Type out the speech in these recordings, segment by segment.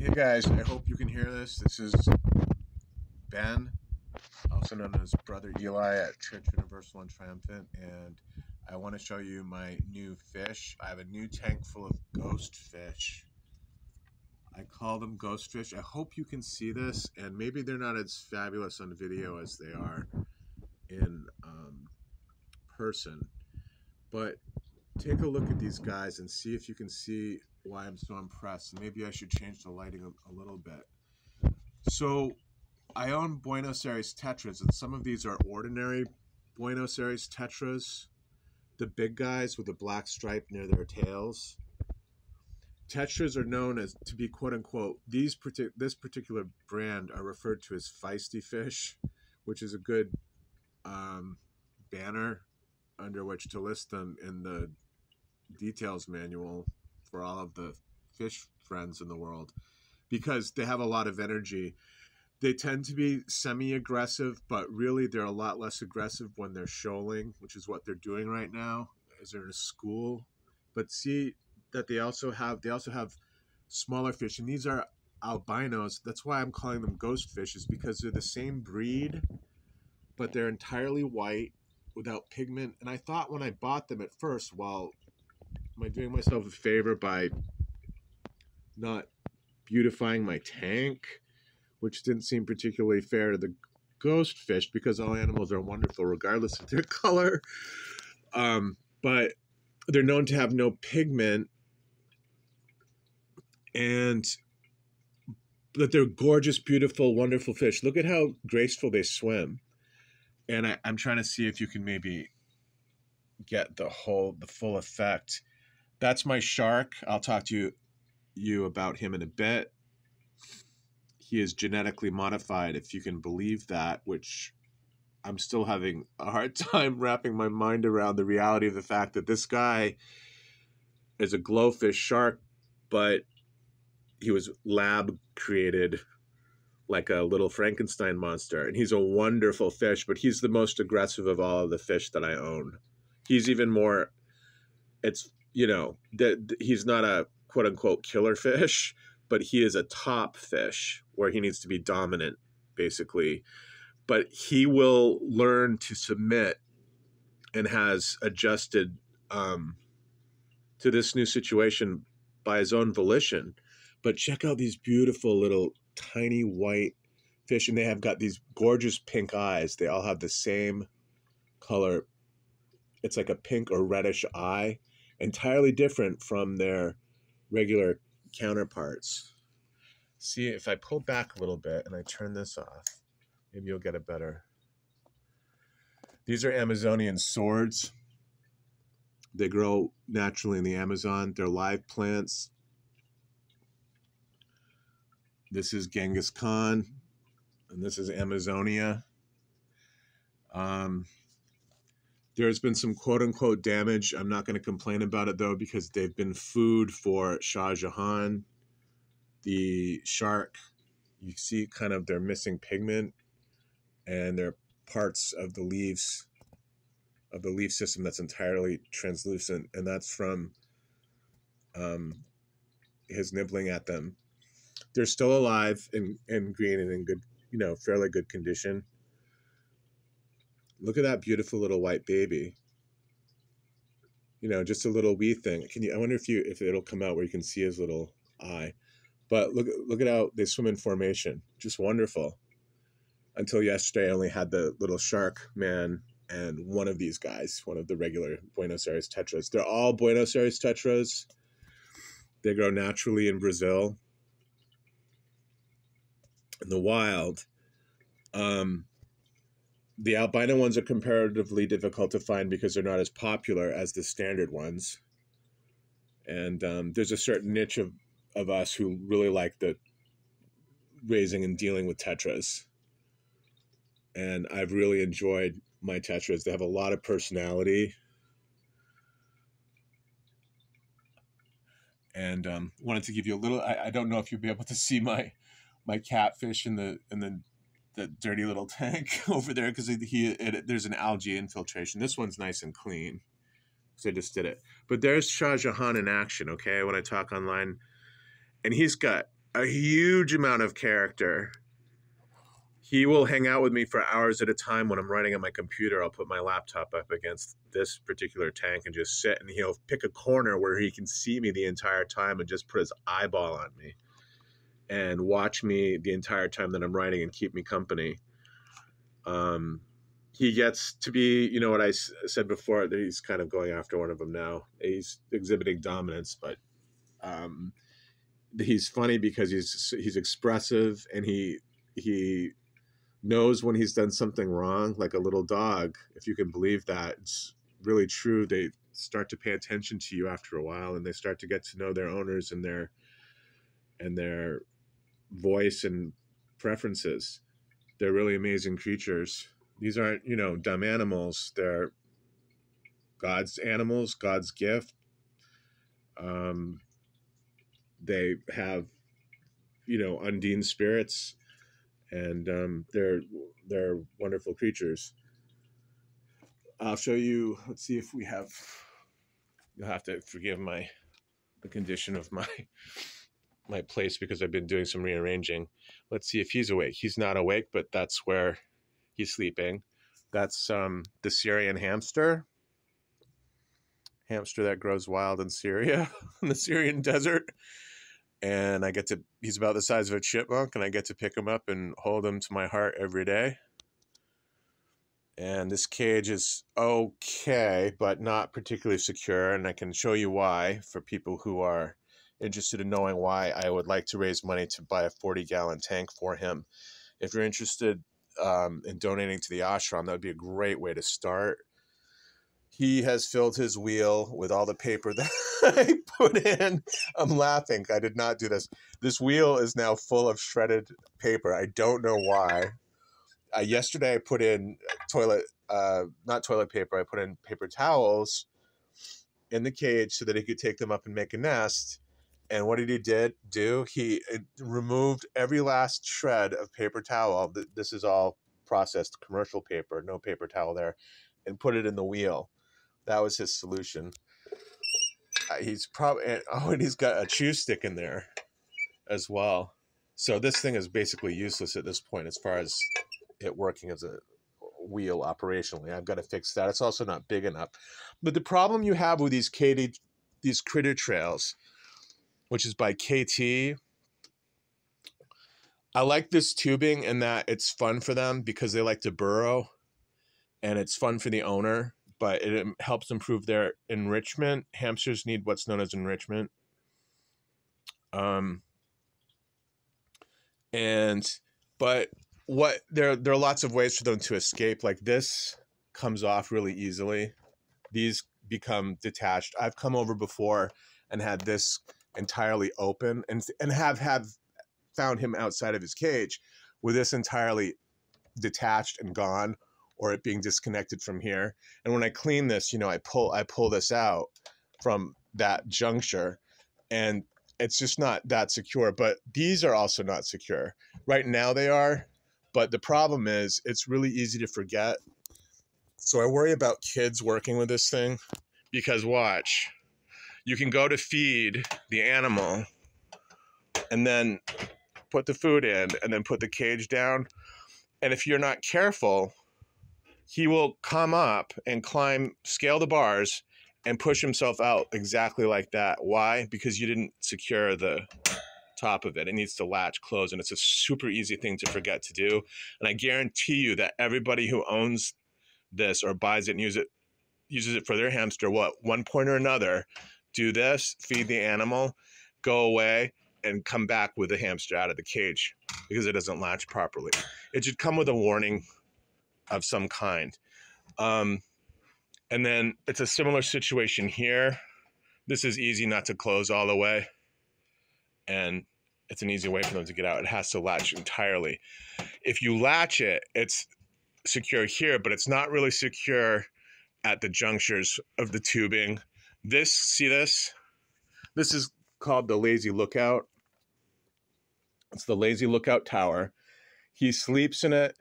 Hey guys, I hope you can hear this. This is Ben, also known as Brother Eli at Church Universal and Triumphant, and I want to show you my new fish. I have a new tank full of ghost fish. I call them ghost fish. I hope you can see this, and maybe they're not as fabulous on video as they are in person, but take a look at these guys and see if you can see why I'm so impressed. And maybe I should change the lighting a little bit. So I own Buenos Aires Tetras, and some of these are ordinary Buenos Aires Tetras, the big guys with the black stripe near their tails. Tetras are known as to be quote unquote, this particular brand are referred to as feisty fish, which is a good banner under which to list them in the details manual for all of the fish friends in the world, because they have a lot of energy. They tend to be semi-aggressive, but really they're a lot less aggressive when they're shoaling, which is what they're doing right now as they're in a school. But see that they also have smaller fish, and these are albinos. That's why I'm calling them ghost fish, is because they're the same breed, but they're entirely white without pigment. And I thought when I bought them at first, well, am I doing myself a favor by not beautifying my tank? Which didn't seem particularly fair to the ghost fish, because all animals are wonderful regardless of their color. But they're known to have no pigment, and that they're gorgeous, beautiful, wonderful fish. Look at how graceful they swim. And I'm trying to see if you can maybe get the full effect. That's my shark. I'll talk to you about him in a bit. He is genetically modified, if you can believe that, which I'm still having a hard time wrapping my mind around, the reality of the fact that this guy is a glo-fish shark, but he was lab created like a little Frankenstein monster. And he's a wonderful fish, but he's the most aggressive of all of the fish that I own. He's even more, he's not a quote unquote killer fish, but he is a top fish where he needs to be dominant, basically. But he will learn to submit and has adjusted to this new situation by his own volition. But check out these beautiful little tiny white fish, and they have got these gorgeous pink eyes. They all have the same color. It's like a pink or reddish eye, entirely different from their regular counterparts. See, if I pull back a little bit and I turn this off, maybe you'll get it better. These are Amazonian swords. They grow naturally in the Amazon. They're live plants. This is Genghis Khan, and this is Amazonia. There's been some quote-unquote damage. I'm not going to complain about it, though, because they've been food for Shah Jahan, the shark. You see kind of they're missing pigment, and they're parts of the leaves of the leaf system that's entirely translucent, and that's from his nibbling at them. They're still alive and green and in good, fairly good condition. Look at that beautiful little white baby. Just a little wee thing. I wonder if it'll come out where you can see his little eye. But look at how they swim in formation. Just wonderful. Until yesterday, I only had the little shark man and one of these guys, one of the regular Buenos Aires Tetras. They're all Buenos Aires Tetras. They grow naturally in Brazil. In the wild. The albino ones are comparatively difficult to find because they're not as popular as the standard ones. And there's a certain niche of us who really like the raising and dealing with tetras. And I've really enjoyed my tetras. They have a lot of personality. And wanted to give you a little, I don't know if you'll be able to see my catfish in the dirty little tank over there, because there's an algae infiltration. This one's nice and clean because I just did it. But there's Shah Jahan in action, okay, when I talk online. And he's got a huge amount of character. He will hang out with me for hours at a time when I'm writing on my computer. I'll put my laptop up against this particular tank and just sit, and he'll pick a corner where he can see me the entire time and just put his eyeball on me and watch me the entire time that I'm writing and keep me company. He gets to be, you know what I said before, that he's kind of going after one of them now. He's exhibiting dominance, but he's funny because he's expressive, and he knows when he's done something wrong, like a little dog, if you can believe that. It's really true. They start to pay attention to you after a while, and they start to get to know their owners and their voice and preferences. They're really amazing creatures. These aren't, you know, dumb animals. They're God's animals, God's gift. They have, you know, undine spirits, and they're wonderful creatures. I'll show you. Let's see if we have. You'll have to forgive the condition of my place because I've been doing some rearranging. Let's see if he's awake. He's not awake, but that's where he's sleeping. That's the Syrian hamster that grows wild in Syria, in the Syrian desert. And he's about the size of a chipmunk, and I get to pick him up and hold him to my heart every day. And this cage is okay, but not particularly secure, and I can show you why for people who are interested in knowing why I would like to raise money to buy a 40-gallon tank for him. If you're interested in donating to the ashram, that would be a great way to start. He has filled his wheel with all the paper that I put in. I'm laughing. I did not do this. This wheel is now full of shredded paper. I don't know why. Yesterday I put in not toilet paper. I put in paper towels in the cage so that he could take them up and make a nest. And what did he do? He removed every last shred of paper towel. This is all processed commercial paper, no paper towel there, and put it in the wheel. That was his solution. He's probably, and he's got a chew stick in there as well. So this thing is basically useless at this point as far as it working as a wheel operationally. I've got to fix that. It's also not big enough. But the problem you have with these critter trails, which is by KT, I like this tubing in that it's fun for them because they like to burrow, and it's fun for the owner, but it helps improve their enrichment. Hamsters need what's known as enrichment. But there are lots of ways for them to escape. Like this comes off really easily. These become detached. I've come over before and had this entirely open and have found him outside of his cage with this entirely detached and gone, or it being disconnected from here. And when I clean this, you know, I pull this out from that juncture, and it's just not that secure. But these are also not secure. Right now they are, but the problem is it's really easy to forget. So I worry about kids working with this thing, because watch, you can go to feed the animal and then put the food in and then put the cage down. And if you're not careful, he will come up and scale the bars and push himself out exactly like that. Why? Because you didn't secure the top of it. It needs to latch close, and it's a super easy thing to forget to do. And I guarantee you that everybody who owns this or buys it and uses it for their hamster, one point or another, do this, feed the animal, go away, and come back with the hamster out of the cage because it doesn't latch properly. It should come with a warning of some kind. And then it's a similar situation here. This is easy not to close all the way, and it's an easy way for them to get out. It has to latch entirely. If you latch it, it's secure here, but it's not really secure at the junctures of the tubing. See this? This is called the lazy lookout. It's the lazy lookout tower. He sleeps in it.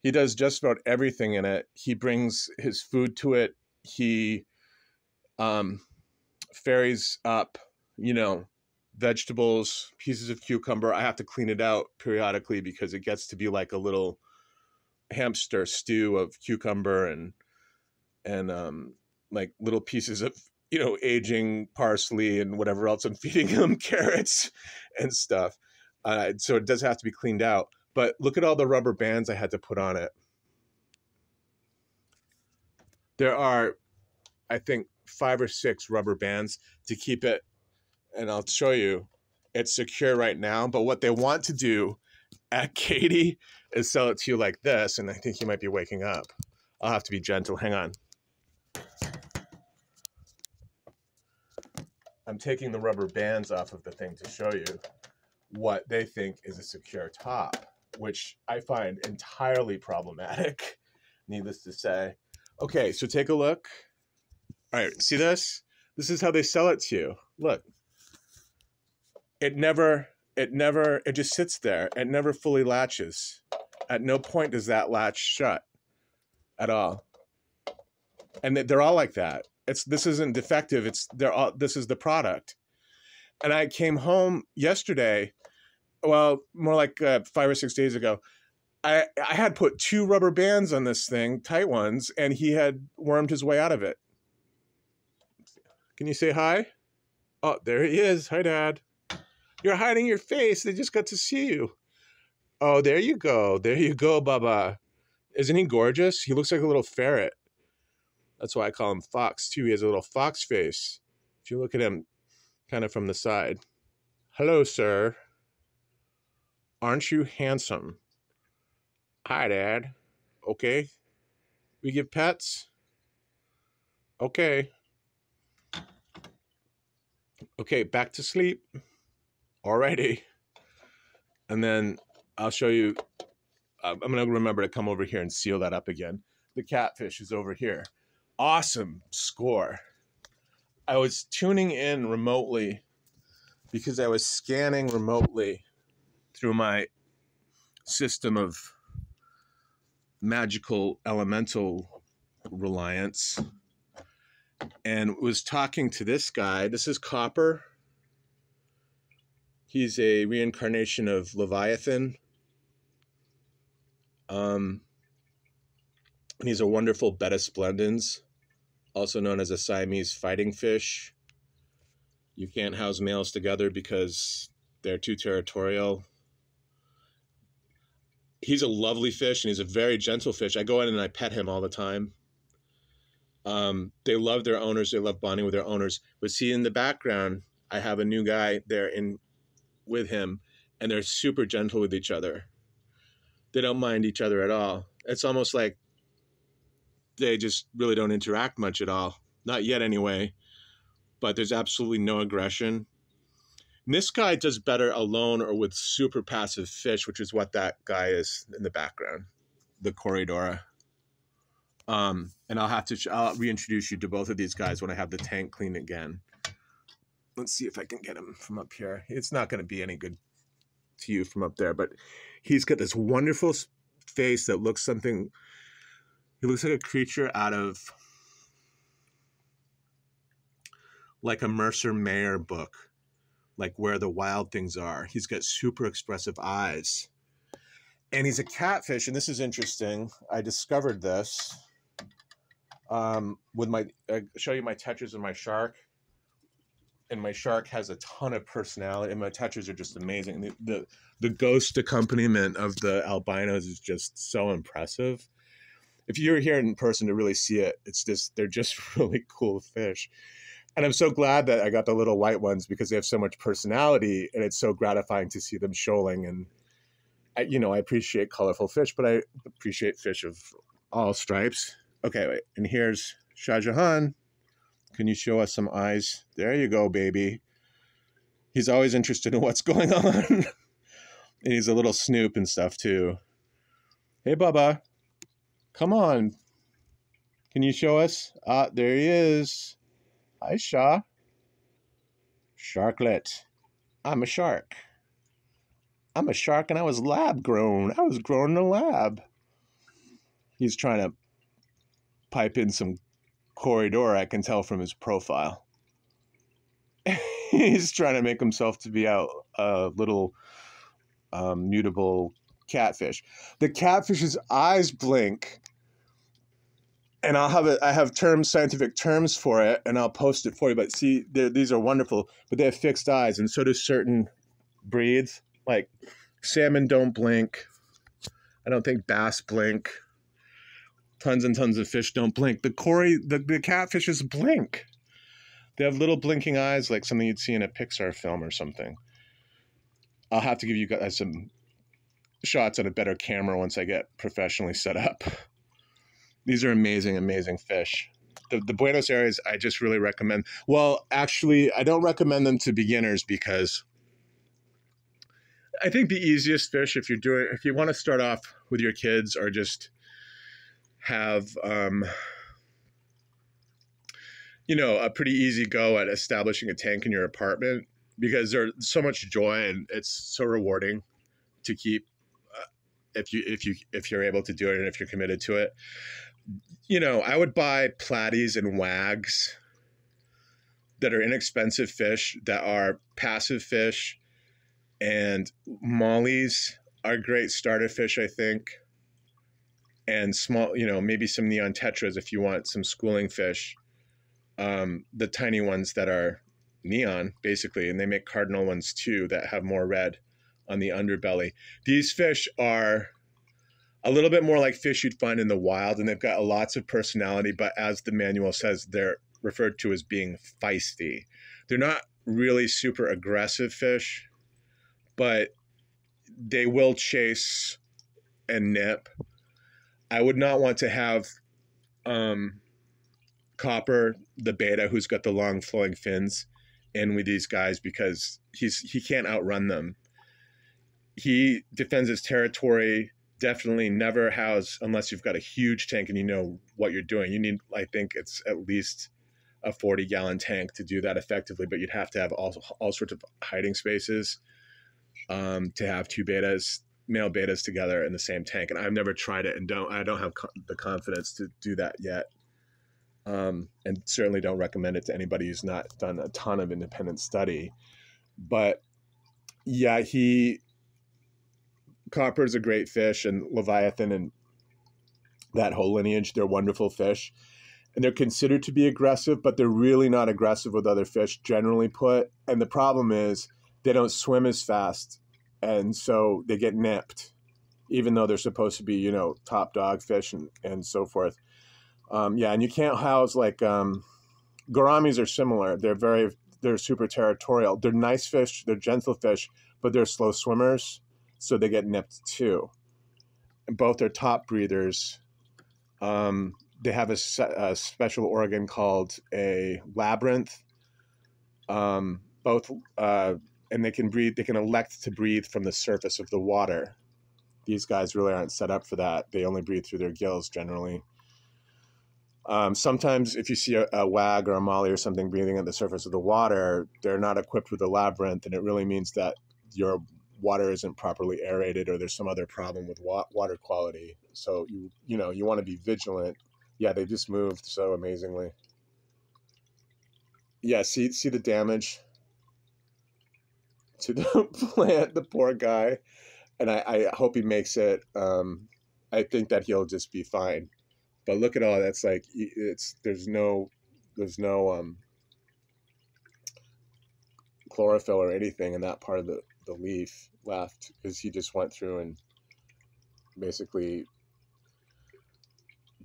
He does just about everything in it. He brings his food to it. He ferries up, vegetables, pieces of cucumber. I have to clean it out periodically because it gets to be like a little hamster stew of cucumber and like little pieces of, you know, aging parsley and whatever else I'm feeding them, carrots and stuff. So it does have to be cleaned out. But look at all the rubber bands I had to put on it. There are, I think, 5 or 6 rubber bands to keep it, and I'll show you, it's secure right now. But what they want to do at Katie is sell it to you like this, and I think you might be waking up. I'll have to be gentle. Hang on. I'm taking the rubber bands off of the thing to show you what they think is a secure top, which I find entirely problematic, needless to say. Okay, so take a look. All right, see this? This is how they sell it to you. Look. It just sits there. It never fully latches. At no point does that latch shut at all. And they're all like that. This isn't defective. This is the product. And I came home yesterday, well, more like 5 or 6 days ago. I had put 2 rubber bands on this thing, tight ones, and he had wormed his way out of it. Can you say hi? Oh, there he is. Hi, Dad. You're hiding your face. They just got to see you. Oh, there you go. There you go, Baba. Isn't he gorgeous? He looks like a little ferret. That's why I call him Fox, too. He has a little fox face. If you look at him kind of from the side. Hello, sir. Aren't you handsome? Hi, Dad. Okay. We give pets? Okay. Okay, back to sleep. Alrighty. And then I'll show you. I'm going to remember to come over here and seal that up again. The catfish is over here. Awesome score. I was tuning in remotely because I was scanning remotely through my system of magical elemental reliance and was talking to this guy. This is Copper. He's a reincarnation of Leviathan. And he's a wonderful Betta splendens, also known as a Siamese fighting fish. You can't house males together because they're too territorial. He's a lovely fish, and he's a very gentle fish. I go in and I pet him all the time. They love their owners. They love bonding with their owners. But see, in the background, I have a new guy there with him, and they're super gentle with each other. They don't mind each other at all. It's almost like they just really don't interact much at all. Not yet anyway, but there's absolutely no aggression. And this guy does better alone or with super passive fish, which is what that guy is in the background, the corydora. And I'll reintroduce you to both of these guys when I have the tank clean again. Let's see if I can get him from up here. It's not going to be any good to you from up there, but he's got this wonderful face that looks something. He looks like a creature out of like a Mercer Mayer book, like Where the Wild Things Are. He's got super expressive eyes. And he's a catfish, and this is interesting. I discovered this with my, I'll show you my tetras and my shark. And my shark has a ton of personality, and my tetras are just amazing. The ghost accompaniment of the albinos is just so impressive. If you're here in person to really see it, they're just really cool fish. And I'm so glad that I got the little white ones because they have so much personality, and it's so gratifying to see them shoaling. And I appreciate colorful fish, but I appreciate fish of all stripes. Okay, wait, and here's Shah Jahan. Can you show us some eyes? There you go, baby. He's always interested in what's going on. And he's a little snoop and stuff, too. Hey, Bubba. Come on. Can you show us? Ah, there he is. Hi, Shah. Sharklet. I'm a shark. I'm a shark, and I was lab grown. I was grown in a lab. He's trying to pipe in some corridor, I can tell from his profile. He's trying to make himself to be a little mutable catfish. The catfish's eyes blink, and I have scientific terms for it, and I'll post it for you. But see, these are wonderful, but they have fixed eyes, and so do certain breeds. Like salmon don't blink. I don't think bass blink. Tons and tons of fish don't blink. The Cory, the catfishes blink. They have little blinking eyes, like something you'd see in a Pixar film or something. I'll have to give you guys some shots on a better camera once I get professionally set up. These are amazing, amazing fish. The Buenos Aires, I just really recommend. Well, actually, I don't recommend them to beginners because I think the easiest fish, if you want to start off with your kids or just have, a pretty easy go at establishing a tank in your apartment, because there's so much joy and it's so rewarding to keep if you're able to do it and if you're committed to it. I would buy platies and wags that are inexpensive fish, that are passive fish, and mollies are great starter fish, I think. And small, maybe some neon tetras if you want some schooling fish. The tiny ones that are neon, basically, and they make cardinal ones too that have more red on the underbelly. These fish are a little bit more like fish you'd find in the wild, and they've got lots of personality, but as the manual says, they're referred to as being feisty. They're not really super aggressive fish, but they will chase and nip. I would not want to have Copper, the beta, who's got the long flowing fins, in with these guys, because he can't outrun them. He defends his territory. Definitely never house unless you've got a huge tank and you know what you're doing. You need, I think it's at least a 40-gallon tank to do that effectively, but you'd have to have all sorts of hiding spaces to have two betas, male betas together in the same tank. And I've never tried it, and I don't have the confidence to do that yet. And certainly don't recommend it to anybody who's not done a ton of independent study. But yeah, Copper is a great fish, and Leviathan and that whole lineage, they're wonderful fish. And they're considered to be aggressive, but they're really not aggressive with other fish, generally put. And the problem is they don't swim as fast, and so they get nipped, even though they're supposed to be, top dog fish and so forth. And you can't house like gouramis are similar. They're super territorial. They're nice fish. They're gentle fish, but they're slow swimmers, so they get nipped too. And both are top breathers. They have a special organ called a labyrinth. And they can breathe. They can elect to breathe from the surface of the water. These guys really aren't set up for that. They only breathe through their gills generally. Sometimes if you see a wag or a molly or something breathing at the surface of the water, they're not equipped with a labyrinth, and it really means that your water isn't properly aerated, or there's some other problem with water quality. So you want to be vigilant. Yeah, they just moved so amazingly. Yeah, see the damage to the plant, the poor guy. And I hope he makes it. I think that he'll just be fine. But look at all that's like. There's no chlorophyll or anything in that part of the leaf left, because he just went through and basically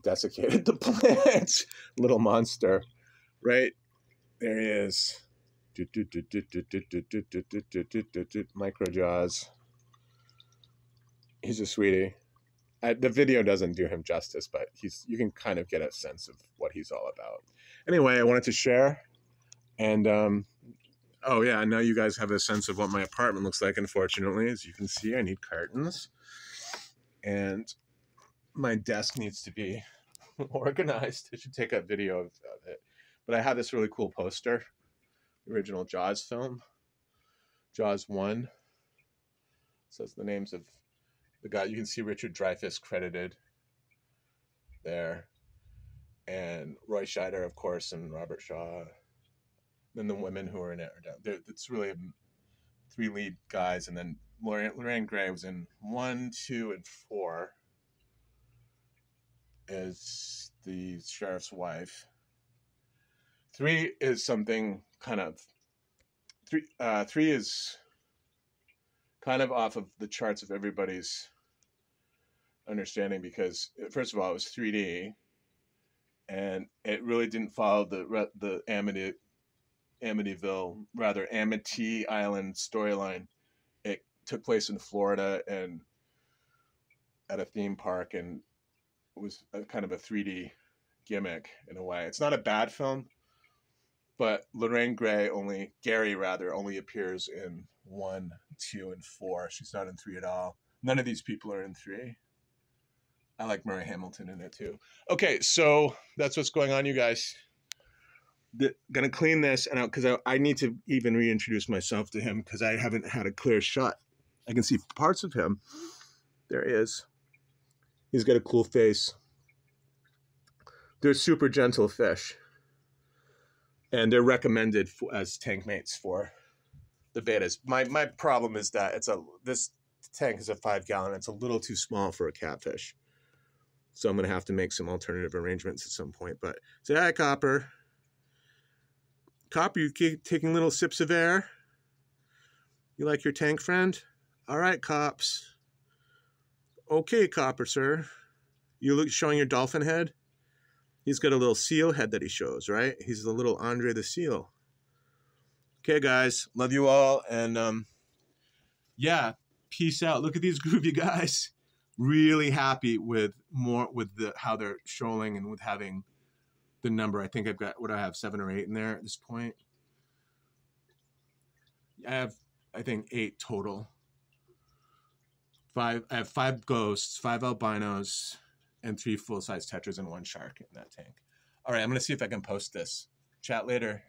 desiccated the plant. Little monster, right? There he is. Micro jaws. He's a sweetie. The video doesn't do him justice, but you can kind of get a sense of what he's all about. Anyway, I wanted to share, and oh yeah, now you guys have a sense of what my apartment looks like. Unfortunately, as you can see, I need curtains, and my desk needs to be organized. I should take a video of it. But I have this really cool poster, the original Jaws film, Jaws 1. It says the names of the guy. You can see Richard Dreyfuss credited there, and Roy Scheider, of course, and Robert Shaw. Then the women who are in it are down. It's really 3 lead guys, and then Lorraine Gray was in 1, 2, and 4 as the sheriff's wife. 3 is something kind of 3 is kind of off of the charts of everybody's understanding, because first of all, it was 3D, and it really didn't follow the Amity Island storyline. It took place in Florida and at a theme park, and it was kind of a 3D gimmick in a way. It's not a bad film, but Gary only appears in 1, 2, and 4. She's not in 3 at all. None of these people are in 3. I like Murray Hamilton in it too. Okay, so that's what's going on, you guys. Gonna clean this, and because I need to even reintroduce myself to him, because I haven't had a clear shot. I can see parts of him. There he is. He's got a cool face. They're super gentle fish, and they're recommended as tank mates for the bettas. My problem is that this tank is a 5-gallon. It's a little too small for a catfish, so I'm gonna have to make some alternative arrangements at some point. But say hi, Copper. Copper, you keep taking little sips of air? You like your tank friend? All right, Cops. Okay, Copper, sir. You showing your dolphin head? He's got a little seal head that he shows, right? He's the little Andre the Seal. Okay, guys. Love you all. And, yeah, peace out. Look at these groovy guys. Really happy with how they're shoaling and with having the number. I think I've got, what do I have, 7 or 8 in there at this point? I have, I think, 8 total. I have 5 ghosts, 5 albinos, and 3 full-size tetras and 1 shark in that tank. All right, I'm going to see if I can post this. Chat later.